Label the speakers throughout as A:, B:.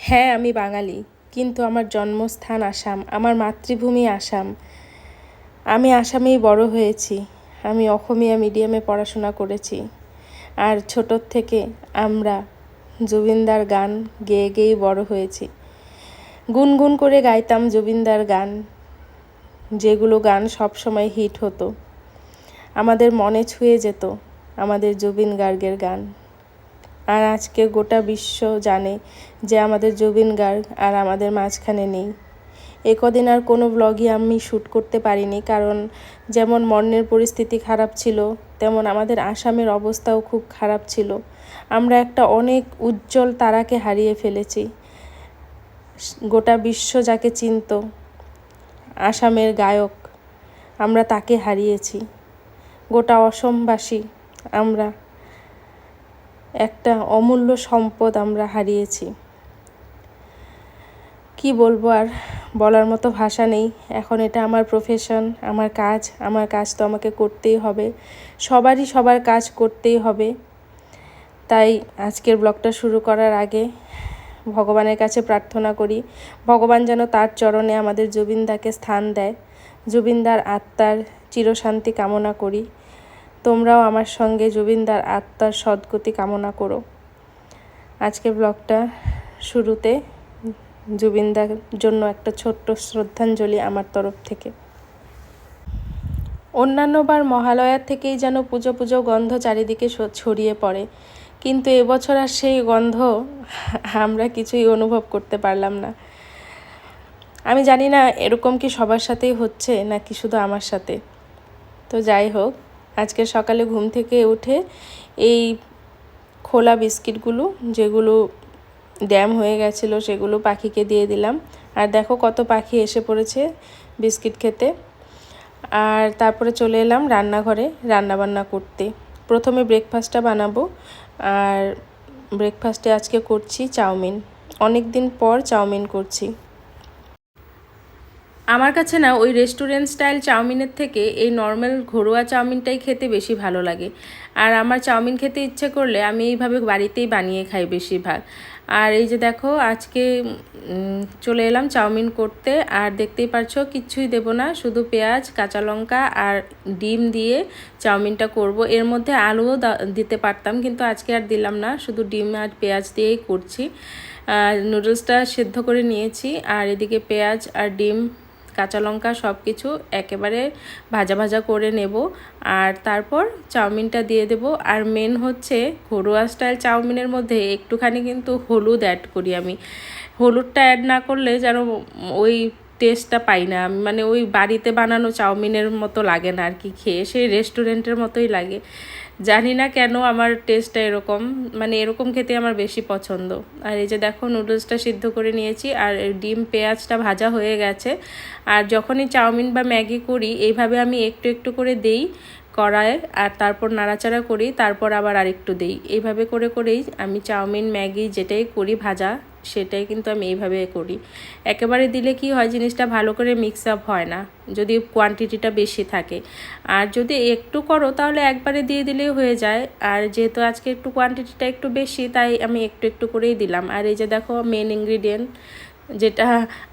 A: হ্যাঁ, আমি বাঙালি, কিন্তু আমার জন্মস্থান আসাম, আমার মাতৃভূমি আসাম। আমি আসামেই বড় হয়েছি। আমি অসমীয়া মিডিয়ামে পড়াশোনা করেছি। আর ছোটোর থেকে আমরা জুবিনদার গান গেয়ে গেয়েই বড় হয়েছি। গুনগুন করে গাইতাম জুবিনদার গান, যেগুলো গান সবসময় হিট হতো। আমাদের মনে ছুঁয়ে যেত আমাদের জুবিন গার্গের গান। আর আজকে গোটা বিশ্ব জানে যে আমাদের জুবিন গার্গ আর আমাদের মাঝখানে নেই। কদিন আর কোনো ব্লগই আমি শ্যুট করতে পারিনি, কারণ যেমন মনের পরিস্থিতি খারাপ ছিল, তেমন আমাদের আসামের অবস্থাও খুব খারাপ ছিল। আমরা একটা অনেক উজ্জ্বল তারাকে হারিয়ে ফেলেছি। গোটা বিশ্ব যাকে চিনত, আসামের গায়ক, আমরা তাকে হারিয়েছি। গোটা অসমবাসী আমরা একটা অমূল্য সম্পদ আমরা হারিয়েছি। কি বলবো, আর বলার মতো ভাষা নেই। এখন এটা আমার প্রফেশন, আমার কাজ তো আমাকে করতেই হবে। সবারই সবার কাজ করতেই হবে। তাই আজকের ব্লগটা শুরু করার আগে ভগবানের কাছে প্রার্থনা করি, ভগবান যেন তার চরণে আমাদের জুবিনদাকে স্থান দেয়। জুবিনদার আত্মার চিরশান্তি কামনা করি। তোমরাও আমার সঙ্গে জুবিনদার আত্মার সদ্গতি কামনা করো। আজকের ব্লগটা শুরুতে জুবিনদার জন্য একটা ছোট্ট শ্রদ্ধাঞ্জলি আমার তরফ থেকে। অন্যান্যবার মহালয়ার থেকেই যেন পুজো পুজো গন্ধ চারিদিকে ছড়িয়ে পড়ে, কিন্তু এবছর আর সেই গন্ধ আমরা কিছুই অনুভব করতে পারলাম না। আমি জানি না এরকম কি সবার সাথেই হচ্ছে নাকি শুধু আমার সাথে। তো যাই হোক, আজকে সকালে ঘুম থেকে উঠে এই খোলা বিস্কিটগুলো, যেগুলো ড্যাম হয়ে গেছিলো, সেগুলো পাখিকে দিয়ে দিলাম। আর দেখো কত পাখি এসে পড়েছে বিস্কিট খেতে। আর তারপরে চলে এলাম রান্নাঘরে রান্নাবান্না করতে। প্রথমে ব্রেকফাস্টটা বানাবো। আর ব্রেকফাস্টে আজকে করছি চাউমিন। অনেক দিন পর চাউমিন করছি। আমার কাছে না ওই রেস্টুরেন্ট স্টাইল চাউমিনের থেকে এই নর্মাল ঘরোয়া চাউমিনটাই খেতে বেশি ভালো লাগে। আর আমার চাউমিন খেতে ইচ্ছে করলে আমি এইভাবে বাড়িতেই বানিয়ে খাই বেশিরভাগ। আর এই যে দেখো, আজকে চলে এলাম চাউমিন করতে। আর দেখতেই পারছো কিচ্ছুই দেব না, শুধু পেঁয়াজ, কাঁচা লঙ্কা আর ডিম দিয়ে চাউমিনটা করব। এর মধ্যে আলুও দিতে পারতাম, কিন্তু আজকে আর দিলাম না, শুধু ডিম আর পেঁয়াজ দিয়েই করছি। নুডলসটা সেদ্ধ করে নিয়েছি, আর এদিকে পেঁয়াজ আর ডিম, কাঁচা লঙ্কা সব কিছু একেবারে ভাজা ভাজা করে নেব। আর তারপর চাউমিনটা দিয়ে দেব। আর মেন হচ্ছে ঘরোয়া স্টাইল চাউমিনের মধ্যে একটুখানি কিন্তু হলুদ অ্যাড করি আমি। হলুদটা অ্যাড না করলে যেন ওই টেস্টটা পাই না। মানে ওই বাড়িতে বানানো চাউমিনের মতো লাগে না আর কি, খেয়ে সেই রেস্টুরেন্টের মতোই লাগে। জানি না কেন আমার টেস্টটা এরকম, মানে এরকম খেতে আমার বেশি পছন্দ। আর এই যে দেখো, নুডলসটা সিদ্ধ করে নিয়েছি, আর ডিম পেঁয়াজটা ভাজা হয়ে গেছে। আর যখনই চাউমিন বা ম্যাগি করি এইভাবে আমি একটু একটু করে দেই কড়াইয়ে, আর তারপর নাড়াচাড়া করি, তারপর আবার আরেকটু দেই। এইভাবে করে করেই আমি চাউমিন ম্যাগি যেটাই করি ভাজা, সেটাই কিন্তু আমি এইভাবে করি। একেবারে দিলে কি হয়, জিনিসটা ভালো করে মিক্স আপ হয় না যদি কোয়ান্টিটিটা বেশি থাকে। আর যদি একটু করো তাহলে একবারে দিয়ে দিলেই হয়ে যায়। আর যেহেতু আজকে একটু কোয়ান্টিটিটা একটু বেশি, তাই আমি একটু একটু করেই দিলাম। আর এই যে দেখো, মেন ইনগ্রিডিয়েন্ট যেটা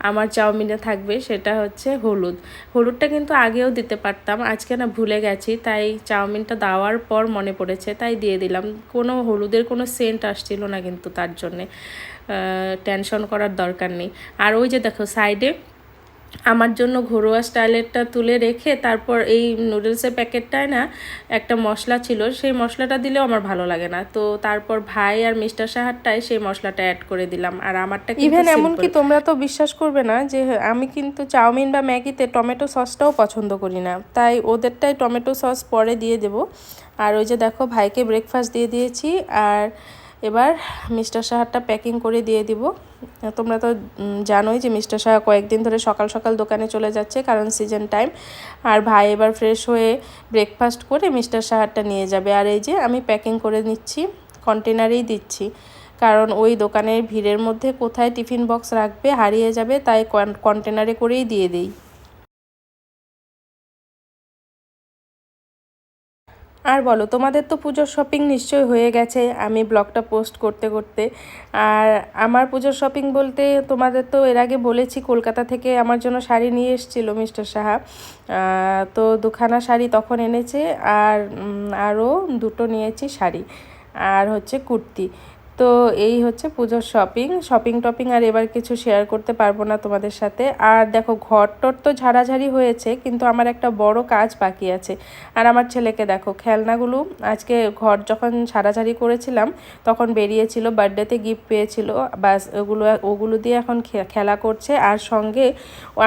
A: আমার চাউমিনে থাকবে সেটা হচ্ছে হলুদ। হলুদটা কিন্তু আগেও দিতে পারতাম, আজকে না ভুলে গেছি, তাই চাউমিনটা দেওয়ার পর মনে পড়েছে তাই দিয়ে দিলাম। কোনো হলুদের কোনো সেন্ট আসছিল না, কিন্তু তার জন্যে টেনশন করার দরকার নেই। আর ওই যে দেখো সাইডে আমার জন্য ঘরোয়া স্টাইলেরটা তুলে রেখে তারপর এই নুডলসের প্যাকেটটায় না একটা মশলা ছিল, সেই মশলাটা দিলেও আমার ভালো লাগে না। তো তারপর ভাই আর মিস্টার সাহারটায় সেই মশলাটা অ্যাড করে দিলাম। আর আমারটা ইভেন এমনকি তোমরা তো বিশ্বাস করবে না যে আমি কিন্তু চাউমিন বা ম্যাগিতে টমেটো সসটাও পছন্দ করি না, তাই ওদেরটাই টমেটো সস পরে দিয়ে দেব। আর ওই যে দেখো, ভাইকে ব্রেকফাস্ট দিয়ে দিয়েছি। আর এবার মিস্টার সাহারটা প্যাকিং করে দিয়ে দিব। তোমরা তো জানোই যে মিস্টার সাহা কয়েকদিন ধরে সকাল সকাল দোকানে চলে যাচ্ছে, কারণ সিজন টাইম। আর ভাই এবার ফ্রেশ হয়ে ব্রেকফাস্ট করে মিস্টার সাহারটা নিয়ে যাবে। আর এই যে আমি প্যাকিং করে নিচ্ছি, কন্টেনারেই দিচ্ছি, কারণ ওই দোকানের ভিড়ের মধ্যে কোথায় টিফিন বক্স রাখবে, হারিয়ে যাবে, তাই কন্টেনারে করেই দিয়ে দিই। আর বলো, তোমাদের তো পুজোর শপিং নিশ্চয়ই হয়ে গেছে আমি ব্লগটা পোস্ট করতে করতে। আর আমার পুজোর শপিং বলতে, তোমাদের তো এর আগে বলেছি কলকাতা থেকে আমার জন্য শাড়ি নিয়ে এসেছিল মিস্টার সাহা। তো দুখানা শাড়ি তখন এনেছে, আর আরও দুটো নিয়েছি শাড়ি, আর হচ্ছে কুর্তি। তো এই হচ্ছে পুজোর শপিং টপিং আর এবার কিছু শেয়ার করতে পারবো না তোমাদের সাথে। আর দেখো, ঘরটর তো ঝাড়াঝাড়ি হয়েছে, কিন্তু আমার একটা বড় কাজ বাকি আছে। আর আমার ছেলেকে দেখো, খেলনাগুলো আজকে ঘর যখন ঝাড়াঝাড়ি করেছিলাম তখন বেরিয়েছিল, বার্থডেতে গিফট পেয়েছিল, বাস ওগুলো দিয়ে এখন খেলা করছে। আর সঙ্গে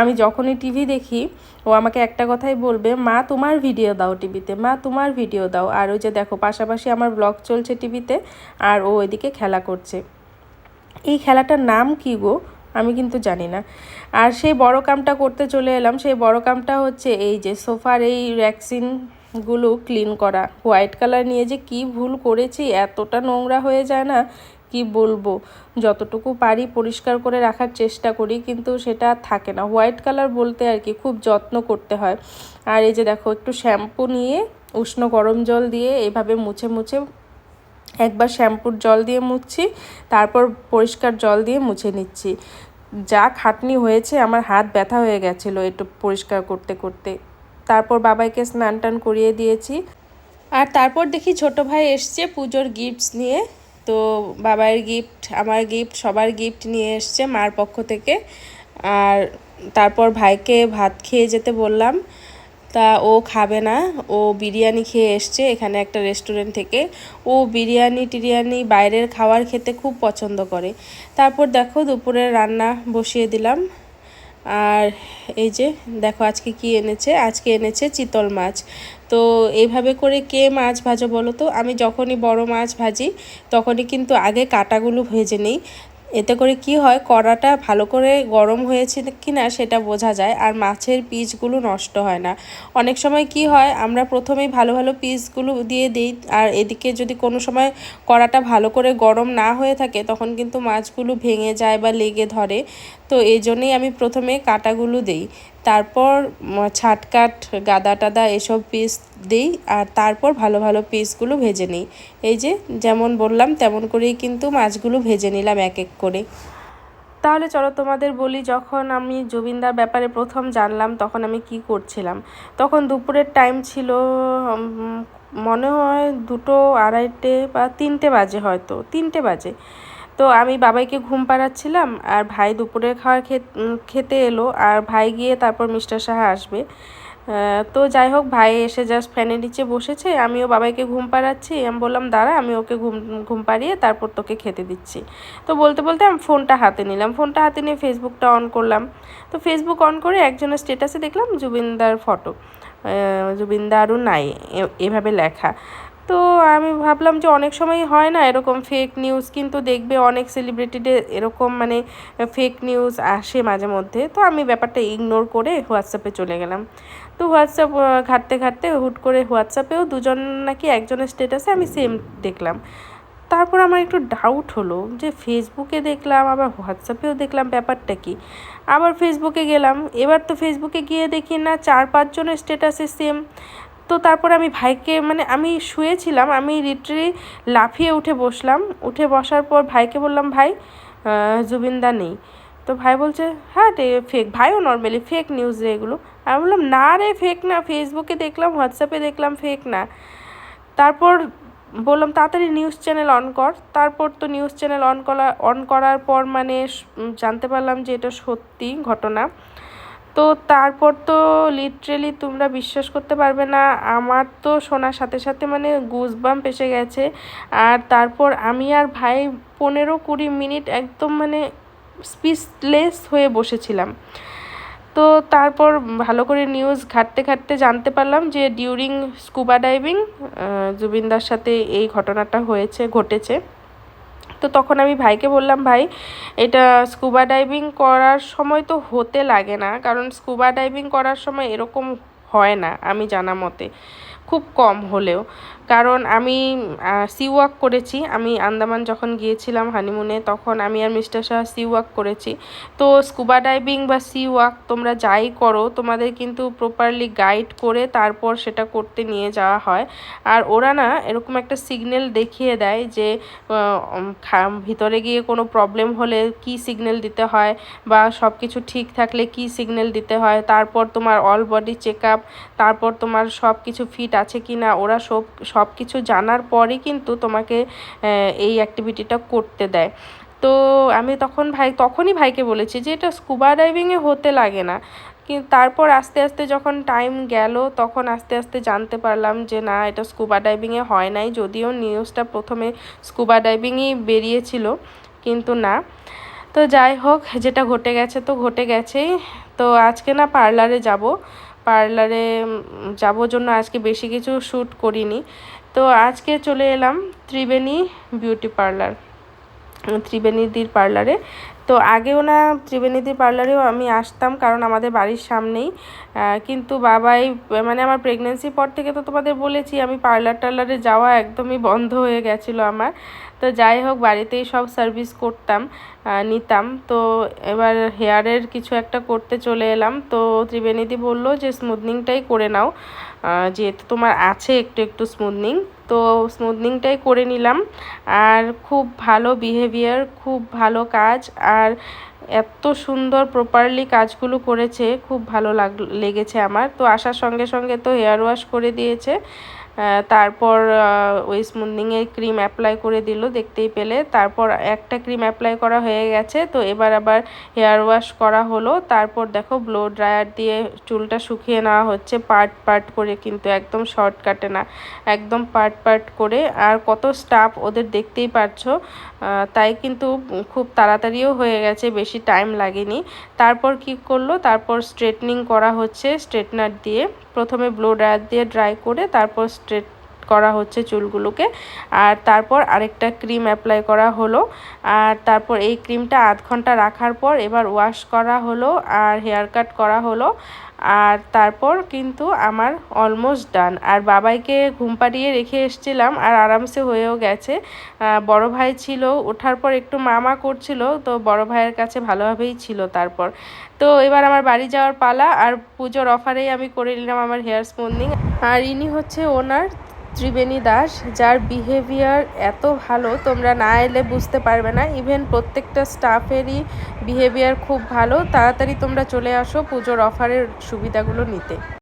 A: আমি যখনই টিভি দেখি ও আমাকে একটা কথাই বলবে, মা তোমার ভিডিও দাও টিভিতে, মা তোমার ভিডিও দাও। আর ওই যে দেখো, পাশাপাশি আমার ব্লগ চলছে টিভিতে, আর ও ওইদিকে খেলা করছে। এই খেলাটার নাম কি গো, আমি কিন্তু জানি না। আর সেই বড় কামটা করতে চলে এলাম। সেই বড় কামটা হচ্ছে এই যে সোফার এই র্যাকসিনগুলো ক্লিন করা। হোয়াইট কালার নিয়ে যে কি ভুল করেছি, এতটা নোংরা হয়ে যায় না কি বলবো। যতটুকু পারি পরিষ্কার করে রাখার চেষ্টা করি, কিন্তু সেটা থাকে না। হোয়াইট কালার বলতে আর কি, খুব যত্ন করতে হয়। আর এই যে দেখো, একটু শ্যাম্পু নিয়ে উষ্ণ গরম জল দিয়ে এভাবে মুছে মুছে, একবার শ্যাম্পুর জল দিয়ে মুছছি, তারপর পরিষ্কার জল দিয়ে মুছে নিচ্ছি। যা খাটনি হয়েছে, আমার হাত ব্যথা হয়ে গেছিলো একটু পরিষ্কার করতে করতে। তারপর বাবাইকে স্নান টান করিয়ে দিয়েছি। আর তারপর দেখি ছোট ভাই এসছে পুজোর গিফটস নিয়ে। তো বাবার গিফট, আমার গিফট, সবার গিফট নিয়ে এসছে মার পক্ষ থেকে। আর তারপর ভাইকে ভাত খেয়ে যেতে বললাম, তা ও খাবে না, ও বিরিয়ানি খেয়ে এসছে এখানে একটা রেস্টুরেন্ট থেকে। ও টিরিয়ানি বাইরের খাবার খেতে খুব পছন্দ করে। তারপর দেখো, দুপুরের রান্না বসিয়ে দিলাম। আর এই যে দেখো, আজকে কি এনেছে, আজকে এনেছে চিতল মাছ। তো এইভাবে করে কে মাছ ভাজো বলো তো? আমি যখনই বড় মাছ ভাজি তখনই কিন্তু আগে কাঁটাগুলো ভেজে নিই। এতে করে কি হয়, কড়াটা ভালো করে গরম হয়েছে কি না সেটা বোঝা যায়, আর মাছের পিসগুলো নষ্ট হয় না। অনেক সময় কি হয়, আমরা প্রথমেই ভালো ভালো পিসগুলো দিয়ে দিই, আর এদিকে যদি কোনো সময় কড়াটা ভালো করে গরম না হয়ে থাকে তখন কিন্তু মাছগুলো ভেঙে যায় বা লেগে ধরে। তো এই জন্যই আমি প্রথমে কাঁটাগুলো দিই, তারপর ছাটকাট গাদা টাদা এসব পিস দিই, আর তারপর ভালো ভালো পিসগুলো ভেজে নিই। এই যে যেমন বললাম তেমন করেই কিন্তু মাছগুলো ভেজে নিলাম এক এক করে। তাহলে চলো তোমাদের বলি, যখন আমি জুবিনদার ব্যাপারে প্রথম জানলাম তখন আমি কি করছিলাম। তখন দুপুরের টাইম ছিল, মনে হয় 2টো 2:30 বা 3টে বাজে, হয়তো 3টে বাজে। তো আমি বাবাইকে ঘুম পাড়াচ্ছিলাম, আর ভাই দুপুরের খাবার খেতে এলো, আর ভাই গিয়ে তারপর মিস্টার সাহা আসবে। তো যাই হোক, ভাই এসে জাস্ট ফ্যানের নিচে বসেছে, আমিও বাবাইকে ঘুম পাড়াচ্ছি। আমি বললাম, দাঁড়া, আমি ওকে ঘুম পাড়িয়ে তারপর তোকে খেতে দিচ্ছি। তো বলতে বলতে আমি ফোনটা হাতে নিলাম, ফোনটা হাতে নিয়ে ফেসবুকটা অন করলাম। তো ফেসবুক অন করে একজনের স্ট্যাটাসে দেখলাম জুবিনদার ফটো, জুবিনদা আরও নাই এভাবে লেখা। তো আমি ভাবলাম যে অনেক সময় হয় না এরকম ফেক নিউজ, কিন্তু দেখবে অনেক সেলিব্রিটিদের এরকম মানে ফেক নিউজ আসে মাঝে মধ্যে। তো আমি ব্যাপারটা ইগনোর করে হোয়াটসঅ্যাপে চলে গেলাম। তো হোয়াটসঅ্যাপ ঘাঁটতে ঘাঁটতে হুট করে হোয়াটসঅ্যাপেও দুজন নাকি একজনের স্ট্যাটাসে আমি সেম দেখলাম। তারপর আমার একটু ডাউট হলো যে ফেসবুকে দেখলাম আবার হোয়াটসঅ্যাপেও দেখলাম, ব্যাপারটা কি। আবার ফেসবুকে গেলাম, এবার তো ফেসবুকে গিয়ে দেখি না 4-5 জনের স্ট্যাটাসে সেম। তো তারপর আমি ভাইকে, মানে আমি শুয়েছিলাম, আমি লিটারেলি লাফিয়ে উঠে বসলাম। উঠে বসার পর ভাইকে বললাম, ভাই জুবিনদা নেই। তো ভাই বলছে, হ্যাঁ রে ফেক, ভাইও নর্মালি ফেক নিউজ রে এগুলো। আমি বললাম, না রে ফেক না, ফেসবুকে দেখলাম, হোয়াটসঅ্যাপে দেখলাম, ফেক না। তারপর বললাম, তাড়াতাড়ি নিউজ চ্যানেল অন কর। তারপর তো নিউজ চ্যানেল অন করার পর মানে জানতে পারলাম যে এটা সত্যি ঘটনা। তো তারপর তো লিটারেলি তোমরা বিশ্বাস করতে পারবে না, আমার তো শোনার সাথে সাথে মানে গুজবাম্প এসে গেছে। আর তারপর আমি আর ভাই 15-20 মিনিট একদম মানে স্পিচলেস হয়ে বসেছিলাম। তো তারপর ভালো করে নিউজ ঘাঁটতে ঘাঁটতে জানতে পারলাম যে ডিউরিং স্কুবা ডাইভিং জুবিনদার সাথে এই ঘটনাটা ঘটেছে। তো তখন আমি ভাইকে বললাম, ভাই এটা স্কুবা ডাইভিং করার সময় তো হতে লাগে না, কারণ স্কুবা ডাইভিং করার সময় এরকম হয় না আমি জানা মতে, খুব কম হলেও। কারণ আমি সি ওয়াক করেছি। আমি আন্দামান যখন গিয়েছিলাম হানিমুনে তখন আমি আর মিস্টার শাহ সি ওয়াক করেছি। তো স্কুবা ডাইভিং বা সি ওয়াক তোমরা যাই করো তোমাদের কিন্তু প্রপারলি গাইড করে তারপর সেটা করতে নিয়ে যাওয়া হয়। আর ওরা না এরকম একটা সিগন্যাল দেখিয়ে দেয় যে ভিতরে গিয়ে কোনো প্রবলেম হলে কি সিগন্যাল দিতে হয় বা সব কিছু ঠিক থাকলে কি সিগন্যাল দিতে হয়, তারপর তোমার অল বডি চেক আপ, তারপর তোমার সব কিছু ফিট আছে কি না, ওরা সব কিছু জানার পরই কিন্তু তোমাকে এই অ্যাক্টিভিটিটা করতে দেয়। তো আমি তখনই ভাইকে বলেছি যে এটা স্কুবা ডাইভিংয়ে হতে লাগে না। কিন্তু তারপর আস্তে আস্তে যখন টাইম গেল তখন আস্তে আস্তে জানতে পারলাম যে না, এটা স্কুবা ডাইভিংয়ে হয় নাই, যদিও নিউজটা প্রথমে স্কুবা ডাইভিংই বেরিয়েছিল, কিন্তু না। তো যাই হোক, যেটা ঘটে গেছে তো ঘটে গেছেই। তো আজকে না পার্লারে যাব জন্য আজকে বেশি কিছু শ্যুট করিনি। তো আজকে চলে এলাম ত্রিবেণী বিউটি পার্লার, ত্রিবেণীদির পার্লারে। তো আগেও না ত্রিবেণীদির পার্লারেও আমি আসতাম, কারণ আমাদের বাড়ির সামনেই। কিন্তু বাবাই মানে আমার প্রেগনেন্সির পর থেকে তো তোমাদের বলেছি আমি টার্লারে যাওয়া একদমই বন্ধ হয়ে গেছিলো আমার। তো যাই হোক, বাড়িতেই সব সার্ভিস নিতাম। তো এবার হেয়ারের কিছু একটা করতে চলে এলাম। তো ত্রিবেণীদি বললো যে স্মুথনিংটাই করে নাও, যেহেতু তোমার আছে একটু একটু স্মুথনিং। তো স্মুথনিংটাই করে নিলাম। আর খুব ভালো বিহেভিয়ার, খুব ভালো কাজ, আর এত সুন্দর প্রপারলি কাজগুলো করেছে, খুব ভালো লেগেছে আমার। তো আসার সঙ্গে সঙ্গে তো হেয়ার ওয়াশ করে দিয়েছে, তারপর ওই স্মুথনিংয়ের ক্রিম অ্যাপ্লাই করে দিল, দেখতেই পেলে। তারপর একটা ক্রিম অ্যাপ্লাই করা হয়ে গেছে, তো এবার আবার হেয়ার ওয়াশ করা হলো। তারপর দেখো ব্লো ড্রায়ার দিয়ে চুলটা শুকিয়ে নেওয়া হচ্ছে পার্ট পার্ট করে, কিন্তু একদম শর্টকাটে না, একদম পার্ট পার্ট করে। আর কত স্টাফ ওদের দেখতেই পারছো, তাই কিন্তু খুব তাড়াতাড়িও হয়ে গেছে, বেশি টাইম লাগেনি। তারপর কি করলো, তারপর স্ট্রেটনিং করা হচ্ছে স্ট্রেটনার দিয়ে। প্রথমে ব্লো ড্রায়ার দিয়ে ড্রাই করে তারপর স্ট্রেট করা হচ্ছে চুলগুলোকে। আর তারপর আরেকটা ক্রিম অ্যাপ্লাই করা হলো। আর তারপর এই ক্রিমটা আধ ঘন্টা রাখার পর এবার ওয়াশ করা হলো আর হেয়ার কাট করা হলো। আর তারপর কিন্তু আমার অলমোস্ট ডান। আর বাবাইকে ঘুম পাড়িয়ে রেখে এসেছিলাম, আর আরামসে হয়েও গেছে। বড় ভাই ছিল, ওঠার পর একটু মামা করছিল, তো বড় ভাইয়ের কাছে ভালোভাবেই ছিল। তারপর তো এবার আমার বাড়ি যাওয়ার পালা, আর পুজোর অফারেই আমি করে নিলাম আমার হেয়ার স্মুথনিং। আর ইনি হচ্ছে ওনার, ত্রিবেণী দাস, যার বিহেভিয়ার এত ভালো তোমরা না এলে বুঝতে পারবে না। ইভেন প্রত্যেকটা স্টাফেরই বিহেভিয়ার খুব ভালো। তাড়াতাড়ি তোমরা চলে আসো পুজোর অফারের সুবিধাগুলো নিতে।